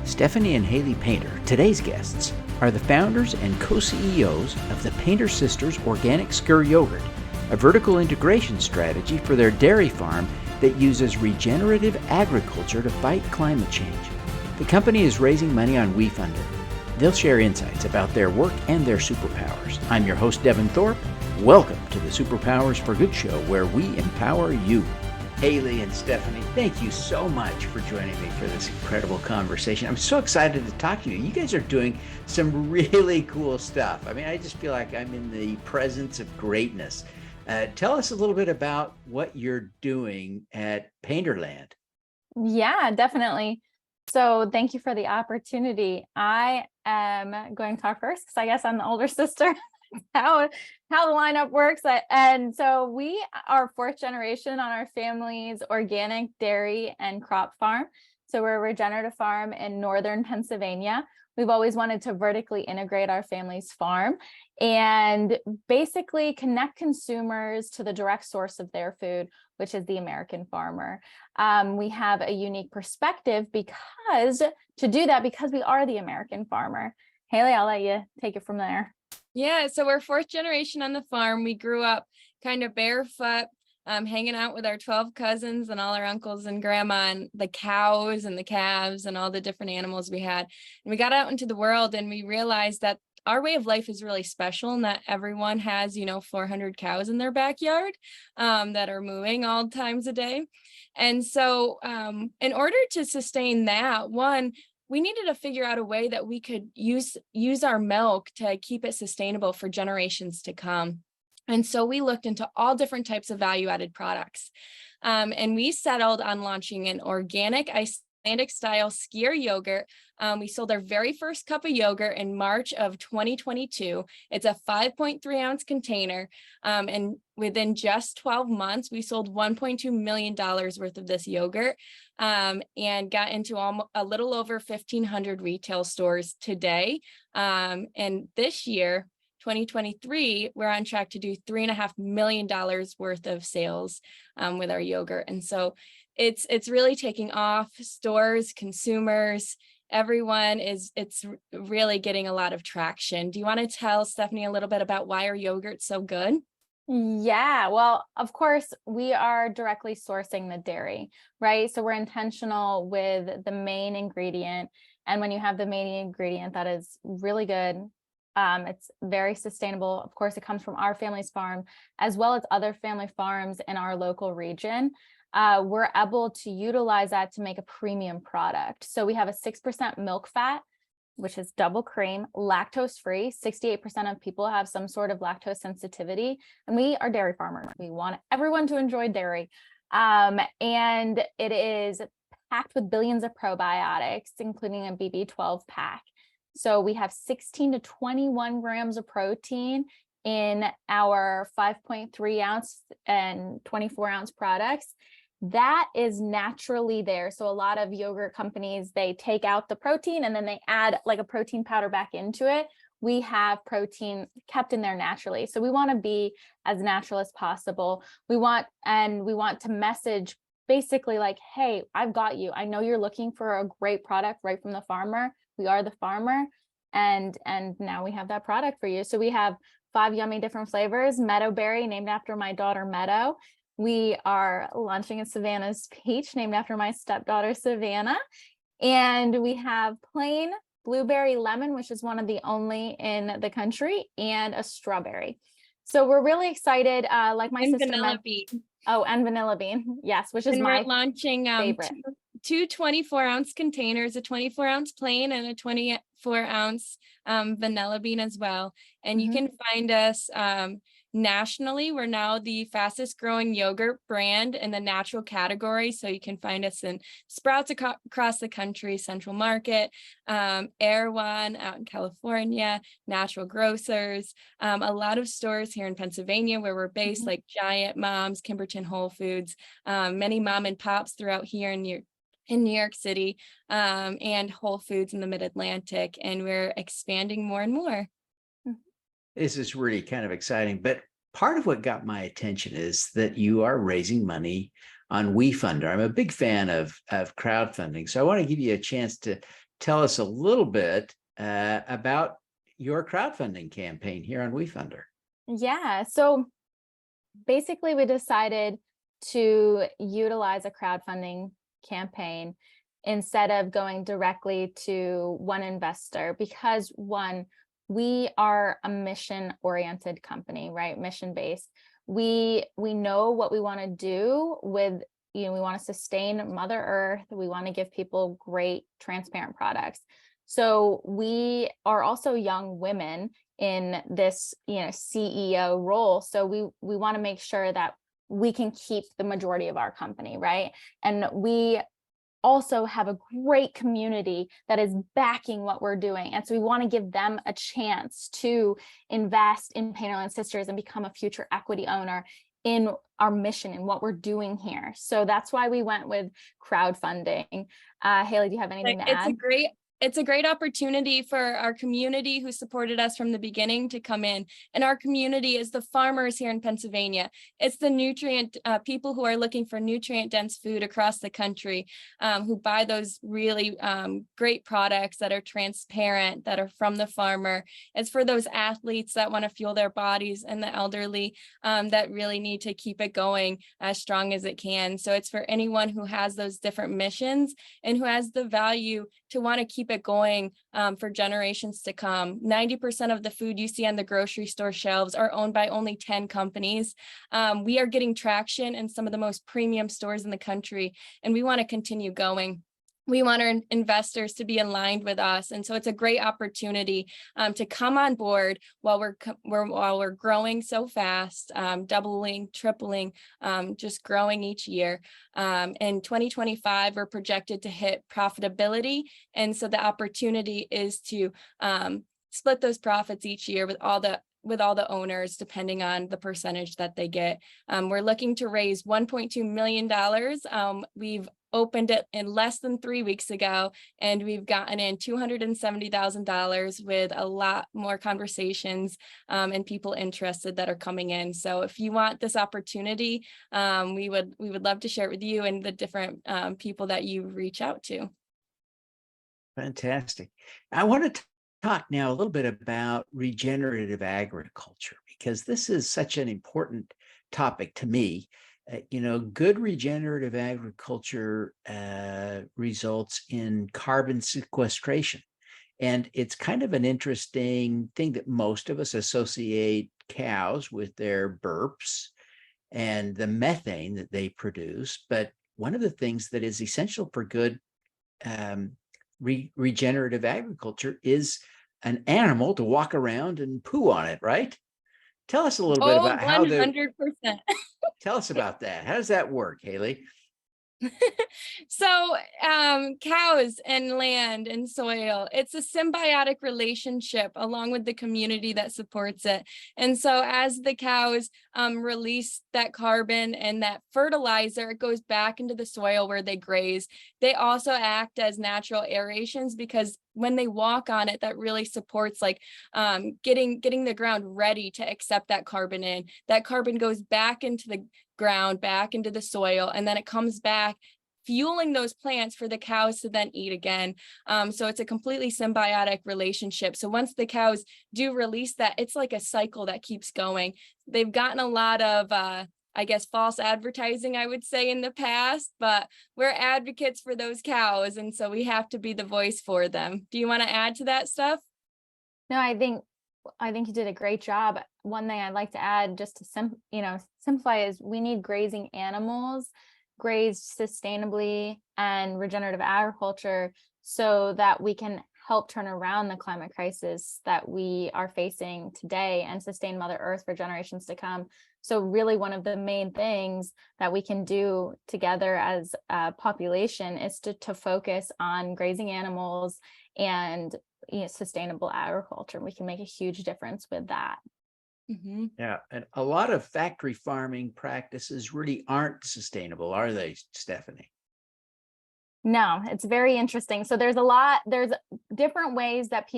Stephanie and Hayley Painter, today's guests, are the founders and co-CEOs of the Painter Sisters Organic Skyr Yogurt, a vertical integration strategy for their dairy farm that uses regenerative agriculture to fight climate change. The company is raising money on Wefunder. They'll share insights about their work and their superpowers. I'm your host, Devin Thorpe. Welcome to the Superpowers for Good show, where we empower you. Hayley and Stephanie, thank you so much for joining me for this incredible conversation. I'm so excited to talk to you. You guys are doing some really cool stuff. I mean, I just feel like I'm in the presence of greatness. Tell us a little bit about what you're doing at Painterland. Yeah, definitely. So thank you for the opportunity. I am going to talk first because I guess I'm the older sister. how the lineup works. And so we are fourth generation on our family's organic dairy and crop farm. So we're a regenerative farm in northern Pennsylvania. We've always wanted to vertically integrate our family's farm and basically connect consumers to the direct source of their food, which is the American farmer. We have a unique perspective because we are the American farmer. Hayley, I'll let you take it from there. Yeah, so we're fourth generation on the farm. We grew up kind of barefoot, hanging out with our 12 cousins and all our uncles and grandma and the cows and the calves and all the different animals we had. And we got out into the world and we realized that our way of life is really special and that everyone has, 400 cows in their backyard that are mooing all times a day. And so in order to sustain that, we needed to figure out a way that we could use our milk to keep it sustainable for generations to come. And so we looked into all different types of value-added products. And we settled on launching an organic Icelandic-style Skyr yogurt. We sold our very first cup of yogurt in March of 2022. It's a 5.3 ounce container. And within just 12 months, we sold $1.2 million worth of this yogurt and got into a little over 1,500 retail stores today. And this year, 2023, we're on track to do $3.5 million worth of sales with our yogurt. And so it's really taking off. Stores, consumers, everyone it's really getting a lot of traction. Do you want to tell Stephanie a little bit about why our yogurt's so good? Yeah, well, of course, we are directly sourcing the dairy, right? So we're intentional with the main ingredient. And when you have the main ingredient that is really good, it's very sustainable. Of course, it comes from our family's farm, as well as other family farms in our local region. We're able to utilize that to make a premium product. So we have a 6% milk fat, which is double cream, lactose free. 68% of people have some sort of lactose sensitivity, and we are dairy farmers. We want everyone to enjoy dairy. And it is packed with billions of probiotics, including a BB12 pack. So we have 16 to 21 grams of protein in our 5.3 ounce and 24 ounce products. That is naturally there. So a lot of yogurt companies, they take out the protein and then they add like a protein powder back into it. We have protein kept in there naturally. So we want to be as natural as possible. We want to message basically like, hey, I've got you. I know you're looking for a great product right from the farmer. We are the farmer. And now we have that product for you. So we have 5 yummy different flavors. Meadowberry, named after my daughter Meadow. We are launching a Savannah's Peach, named after my stepdaughter, Savannah. And we have plain blueberry lemon, which is one of the only in the country, and a strawberry. So we're really excited. Like my sister Vanilla bean. Oh, and vanilla bean. Yes, which is my we're launching favorite. Two 24-ounce containers, a 24-ounce plain and a 24-ounce vanilla bean as well. And you can find us nationally. We're now the fastest growing yogurt brand in the natural category. So you can find us in Sprouts across the country, Central Market, Erewhon out in California, Natural Grocers, a lot of stores here in Pennsylvania where we're based, like Giant Moms, Kimberton Whole Foods, many mom and pops throughout here in New York City, and Whole Foods in the Mid-Atlantic. And we're expanding more and more. This is really kind of exciting, but part of what got my attention is that you are raising money on Wefunder. I'm a big fan of crowdfunding, so I want to give you a chance to tell us a little bit about your crowdfunding campaign here on Wefunder. Yeah, so basically we decided to utilize a crowdfunding campaign instead of going directly to one investor, because one, we are a mission-oriented company, right? Mission-based. We know what we want to do with, we want to sustain Mother Earth. We want to give people great, transparent products. So we are also young women in this, CEO role. So we want to make sure that we can keep the majority of our company, right? And we also have a great community that is backing what we're doing. And so we want to give them a chance to invest in Painterland Sisters and become a future equity owner in our mission and what we're doing here. So that's why we went with crowdfunding. Hayley, do you have anything to add? It's a great opportunity for our community who supported us from the beginning to come in. And our community is the farmers here in Pennsylvania. It's the nutrient people who are looking for nutrient dense food across the country, who buy those really great products that are transparent, that are from the farmer. It's for those athletes that want to fuel their bodies, and the elderly that really need to keep it going as strong as it can. So it's for anyone who has those different missions and who has the value to want to keep it going for generations to come. 90% of the food you see on the grocery store shelves are owned by only 10 companies. We are getting traction in some of the most premium stores in the country, and we want to continue going. We want our investors to be aligned with us. And so it's a great opportunity to come on board while we're growing so fast, doubling, tripling, just growing each year. In 2025, we're projected to hit profitability. And so the opportunity is to split those profits each year with all the owners, depending on the percentage that they get. We're looking to raise $1.2 million. We've opened it in less than 3 weeks ago, and we've gotten in $270,000 with a lot more conversations and people interested that are coming in. So if you want this opportunity, we would love to share it with you and the different people that you reach out to. Fantastic. I want to talk now a little bit about regenerative agriculture, because this is such an important topic to me. Good regenerative agriculture results in carbon sequestration. And it's kind of an interesting thing that most of us associate cows with their burps and the methane that they produce. But one of the things that is essential for good regenerative agriculture is an animal to walk around and poo on it, right? Tell us a little bit about 100%. Tell us about that. How does that work, Hayley? So cows and land and soil, it's a symbiotic relationship along with the community that supports it. And so as the cows release that carbon and that fertilizer, it goes back into the soil where they graze. They also act as natural aerations, because when they walk on it, that really supports getting the ground ready to accept that carbon in. That carbon goes back into the ground, back into the soil, and then it comes back, fueling those plants for the cows to then eat again. So it's a completely symbiotic relationship. So once the cows do release that, it's like a cycle that keeps going. They've gotten a lot of false advertising, I would say, in the past, but we're advocates for those cows. And so we have to be the voice for them. Do you want to add to that stuff? No, I think you did a great job. One thing I'd like to add, just to simplify, is we need grazing animals grazed sustainably and regenerative agriculture so that we can help turn around the climate crisis that we are facing today and sustain Mother Earth for generations to come. So really one of the main things that we can do together as a population is to focus on grazing animals and sustainable agriculture. We can make a huge difference with that. Mm-hmm. Yeah, and a lot of factory farming practices really aren't sustainable, are they, Stephanie? No, it's very interesting. So there's different ways that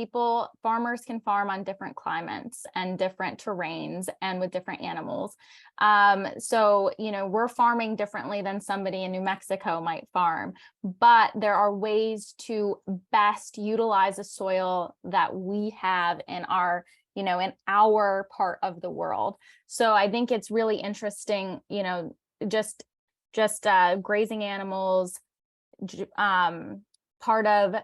farmers can farm on different climates and different terrains and with different animals. So, we're farming differently than somebody in New Mexico might farm, but there are ways to best utilize the soil that we have in our part of the world. So I think it's really interesting, just grazing animals, part of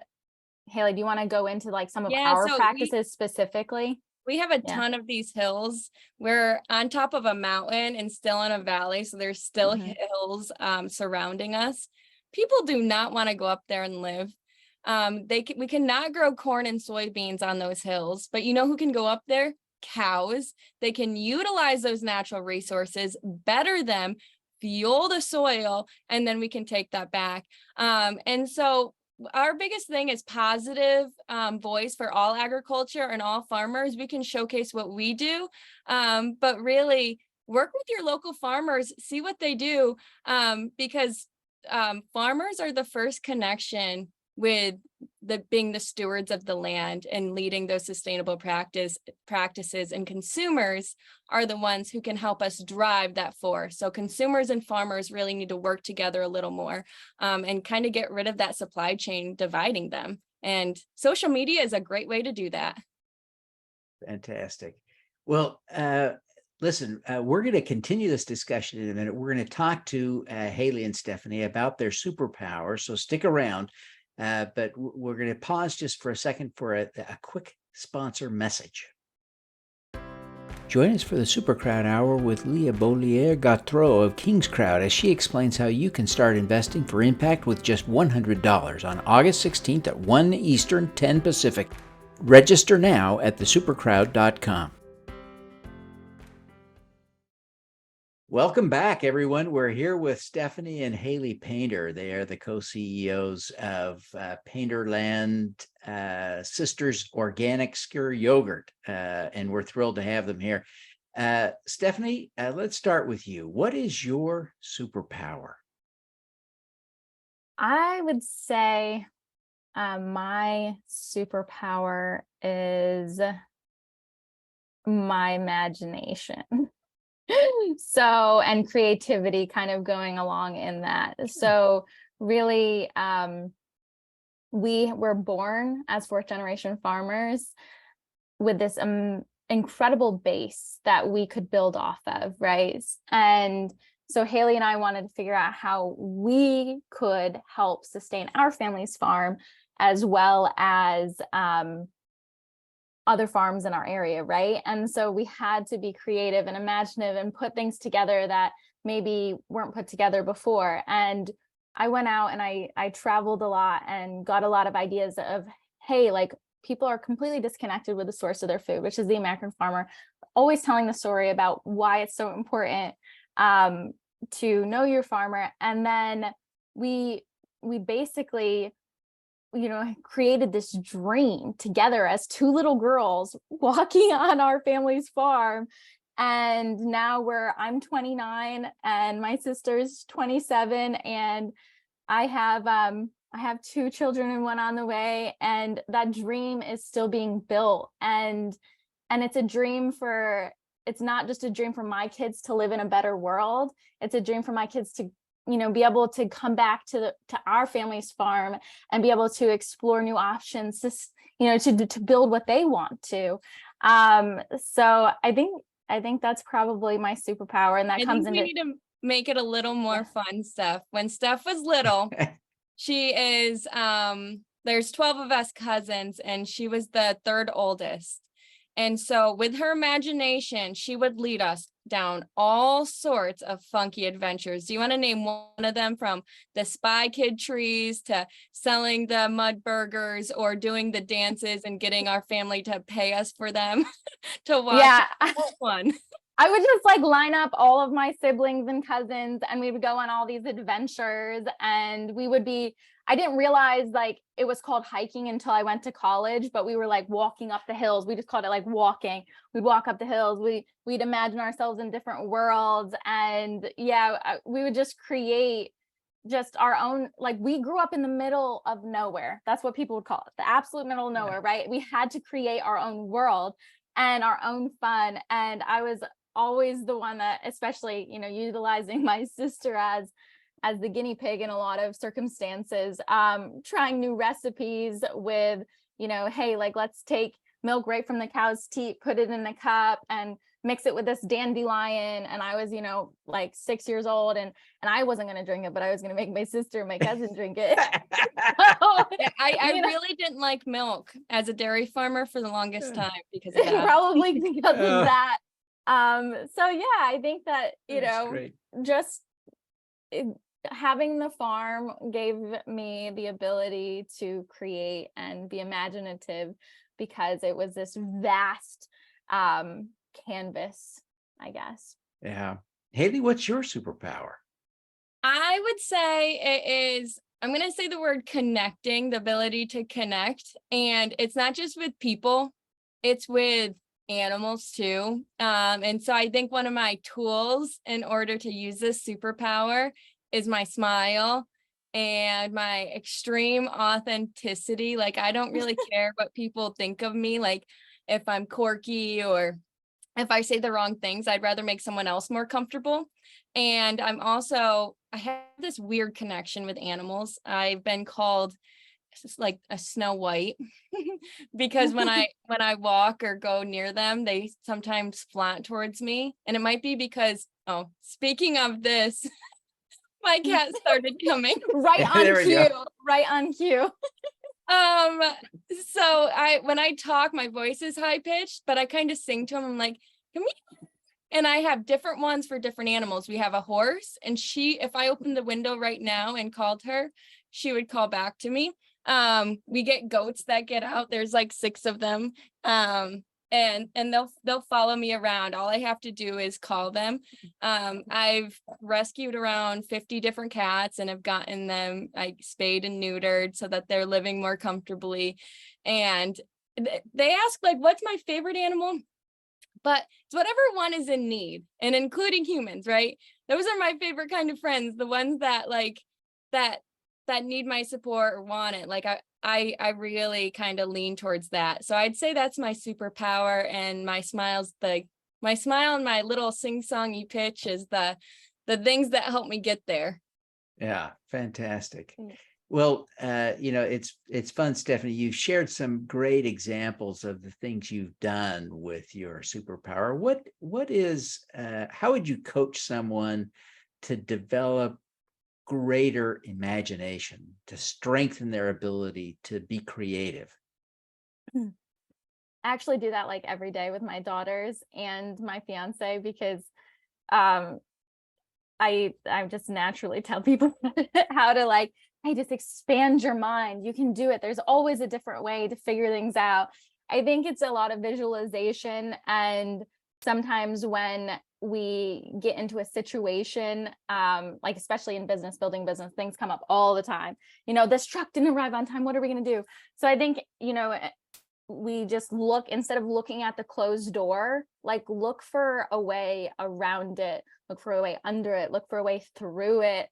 Hayley, do you want to go into like some of our practices specifically? We have a ton of these hills. We're on top of a mountain and still in a valley, so there's still hills surrounding us. People do not want to go up there and live. We cannot grow corn and soybeans on those hills, but you know who can go up there? Cows. They can utilize those natural resources, better them, fuel the soil, and then we can take that back. And so our biggest thing is positive voice for all agriculture and all farmers. We can showcase what we do, but really work with your local farmers, see what they do, because farmers are the first connection with being the stewards of the land and leading those sustainable practices, and consumers are the ones who can help us drive that force. So consumers and farmers really need to work together a little more, and kind of get rid of that supply chain dividing them. And social media is a great way to do that. Fantastic. Well, listen, we're going to continue this discussion in a minute. We're going to talk to Hayley and Stephanie about their superpowers, so stick around. But we're going to pause just for a second for a quick sponsor message. Join us for the Super Crowd Hour with Leah Beaulier-Gautreau of King's Crowd as she explains how you can start investing for impact with just $100 on August 16th at 1 Eastern, 10 Pacific. Register now at thesupercrowd.com. Welcome back, everyone. We're here with Stephanie and Hayley Painter. They are the co-CEOs of Painterland Sisters Organic Skyr Yogurt, and we're thrilled to have them here. Stephanie, let's start with you. What is your superpower? I would say my superpower is my imagination. So, and creativity kind of going along in that. So really, we were born as fourth generation farmers with this incredible base that we could build off of, right? And so Hayley and I wanted to figure out how we could help sustain our family's farm as well as other farms in our area, right? And so we had to be creative and imaginative and put things together that maybe weren't put together before. And I went out and I traveled a lot and got a lot of ideas of, hey, like people are completely disconnected with the source of their food, which is the American farmer, always telling the story about why it's so important to know your farmer. And then we basically created this dream together as two little girls walking on our family's farm. And now I'm 29 and my sister's 27, and I have two children and one on the way, and that dream is still being built. And it's it's not just a dream for my kids to live in a better world. It's a dream for my kids to be able to come back to our family's farm and be able to explore new options, to build what they want to. So I think that's probably my superpower, and that comes into. We need to make it a little more fun stuff. When Steph was little, she is there's 12 of us cousins, and she was the third oldest. And so with her imagination, she would lead us down all sorts of funky adventures. Do you want to name one of them, from the Spy Kid trees to selling the mud burgers or doing the dances and getting our family to pay us for them to watch? Yeah. One. I would just line up all of my siblings and cousins, and we would go on all these adventures, and I didn't realize it was called hiking until I went to college, but we were walking up the hills. We just called it walking. We'd walk up the hills. We'd imagine ourselves in different worlds. And we would just create just our own, like we grew up in the middle of nowhere. That's what people would call it, the absolute middle of nowhere, right? We had to create our own world and our own fun. And I was always the one that, especially, utilizing my sister as the guinea pig in a lot of circumstances, trying new recipes with, hey, like, let's take milk right from the cow's teat, put it in a cup and mix it with this dandelion. And I was, like 6 years old and I wasn't going to drink it, but I was going to make my sister and my cousin drink it. I really didn't like milk as a dairy farmer for the longest time because of that. Probably because of that. So yeah, I think that, just having the farm gave me the ability to create and be imaginative because it was this vast canvas, I guess. Yeah. Hayley, what's your superpower? I would say it is, I'm going to say the word connecting, the ability to connect. And it's not just with people, it's with animals too. And so I think one of my tools in order to use this superpower is my smile and my extreme authenticity. Like, I don't really care what people think of me. Like, if I'm quirky or if I say the wrong things, I'd rather make someone else more comfortable. And I have this weird connection with animals. I've been called like a Snow White because when I walk or go near them, they sometimes flaunt towards me. And it might be because, speaking of this, my cat started coming right on cue. So when I talk, my voice is high pitched, but I kind of sing to him. I'm like, come here. And I have different ones for different animals. We have a horse, and if I opened the window right now and called her, she would call back to me. We get goats that get out. There's like 6 of them. And they'll follow me around. All I have to do is call them. I've rescued around 50 different cats and have gotten them like spayed and neutered so that they're living more comfortably. And they ask like, what's my favorite animal? But it's whatever one is in need, and including humans, right? Those are my favorite kind of friends, the ones that like that need my support or want it. Like I really kind of lean towards that. So I'd say that's my superpower, and my smile and my little sing-songy pitch is the things that help me get there. Yeah, fantastic. Well, it's fun, Stephanie. You've shared some great examples of the things you've done with your superpower. How would you coach someone to develop greater imagination, to strengthen their ability to be creative? I actually do that like every day with my daughters and my fiance because I just naturally tell people how to like, hey, just expand your mind. You can do it. There's always a different way to figure things out. I think it's a lot of visualization, and sometimes when we get into a situation, like especially in building business, things come up all the time. This truck didn't arrive on time. What are we going to do? So I think, we just look, instead of looking at the closed door, like look for a way around it, look for a way under it, look for a way through it,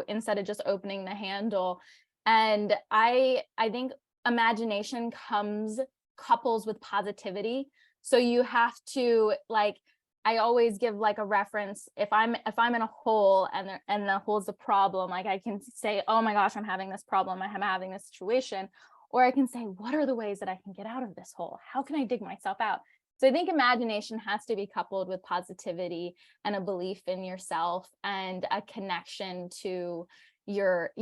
instead of just opening the handle. And I think imagination couples with positivity. So you have to, like, I always give like a reference. If I'm in a hole and the hole's the problem, like I can say, oh my gosh, I'm having this problem, I'm having this situation. Or I can say, what are the ways that I can get out of this hole? How can I dig myself out? So I think imagination has to be coupled with positivity and a belief in yourself and a connection to your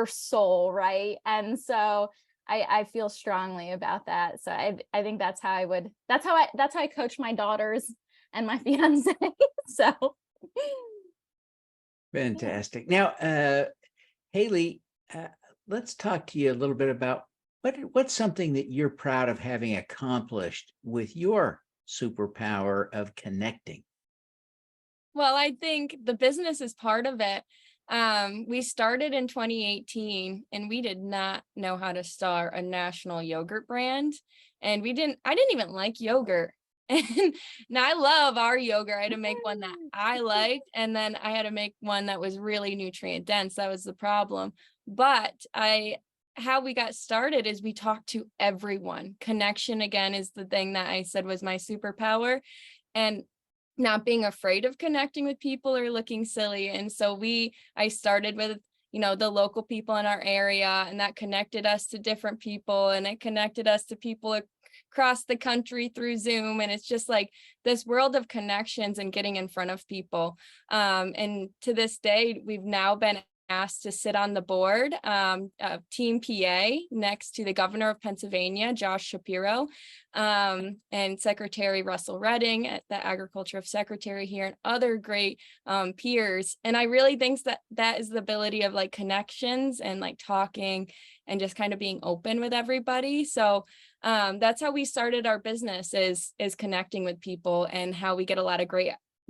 soul, right? And so I feel strongly about that. So I think that's how I coach my daughters and my fiance. So fantastic. Now, Hayley, let's talk to you a little bit about what's something that you're proud of having accomplished with your superpower of connecting? Well, I think the business is part of it. We started in 2018 and we did not know how to start a national yogurt brand. And I didn't even like yogurt. And now I love our yogurt. I had to make one that I liked, and then I had to make one that was really nutrient dense. That was the problem. But how we got started is we talked to everyone. Connection, again, is the thing that I said was my superpower, and not being afraid of connecting with people or looking silly. And so I started with, the local people in our area, and that connected us to different people, and it connected us to people across the country through Zoom. And it's just like this world of connections and getting in front of people. And to this day, we've now been asked to sit on the board of Team PA next to the governor of Pennsylvania, Josh Shapiro, and Secretary Russell Redding, at the agriculture of secretary here, and other great peers. And I really think that is the ability of like connections and like talking and just kind of being open with everybody. So that's how we started our business, is connecting with people, and how we get a lot of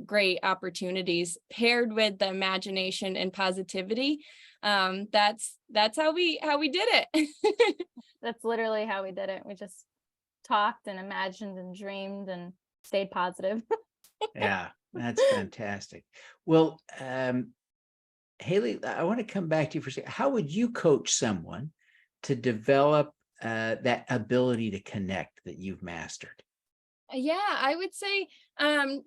great opportunities paired with the imagination and positivity. That's how we did it. That's literally how we did it. We just talked and imagined and dreamed and stayed positive. Yeah, that's fantastic. Well, Hayley, I want to come back to you for a second. How would you coach someone to develop that ability to connect that you've mastered? Yeah, I would say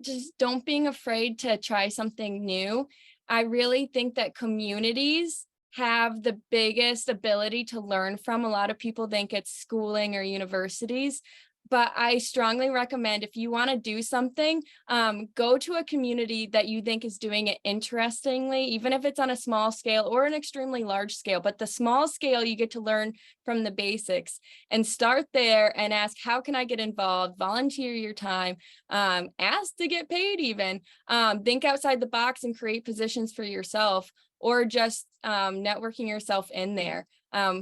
just don't being afraid to try something new. I really think that communities have the biggest ability to learn from. A lot of people think it's schooling or universities, but I strongly recommend, if you want to do something, go to a community that you think is doing it interestingly, even if it's on a small scale or an extremely large scale. But the small scale, you get to learn from the basics, and start there and ask, how can I get involved? Volunteer your time, ask to get paid even. Think outside the box and create positions for yourself, or just networking yourself in there.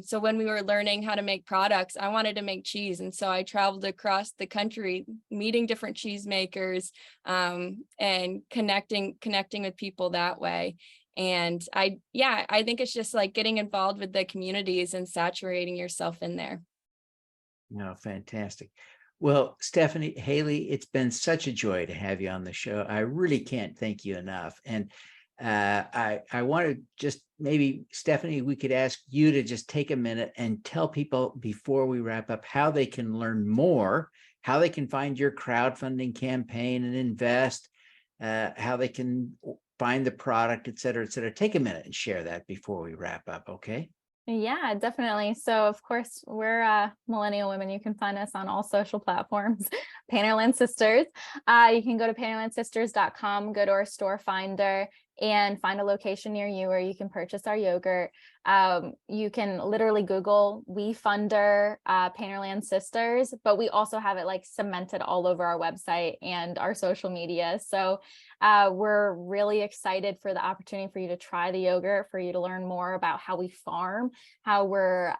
So when we were learning how to make products, I wanted to make cheese. And so I traveled across the country, meeting different cheesemakers, and connecting with people that way. And I think it's just like getting involved with the communities and saturating yourself in there. No, fantastic. Well, Stephanie, Hayley, it's been such a joy to have you on the show. I really can't thank you enough. And I want to just, maybe, Stephanie, we could ask you to just take a minute and tell people before we wrap up how they can learn more, how they can find your crowdfunding campaign and invest, how they can find the product, et cetera, et cetera. Take a minute and share that before we wrap up. Okay. Yeah, definitely. So of course, we're millennial women. You can find us on all social platforms, Painterland Sisters. You can go to painterlandsisters.com, go to our store finder, and find a location near you where you can purchase our yogurt. You can literally Google Wefunder, Painterland Sisters, but we also have it like cemented all over our website and our social media. So we're really excited for the opportunity for you to try the yogurt, for you to learn more about how we farm, how we're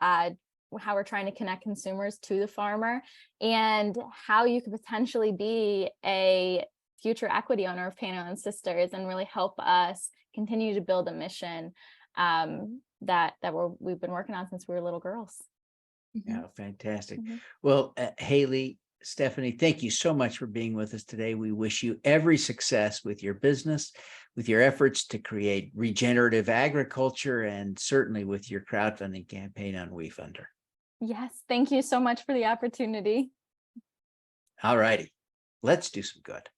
trying to connect consumers to the farmer, and how you could potentially be a future equity owner of Painterland Sisters and really help us continue to build a mission that we've been working on since we were little girls. Yeah, fantastic. Well, Hayley, Stephanie, thank you so much for being with us today. We wish you every success with your business, with your efforts to create regenerative agriculture, and certainly with your crowdfunding campaign on Wefunder. Yes, thank you so much for the opportunity. All righty, let's do some good.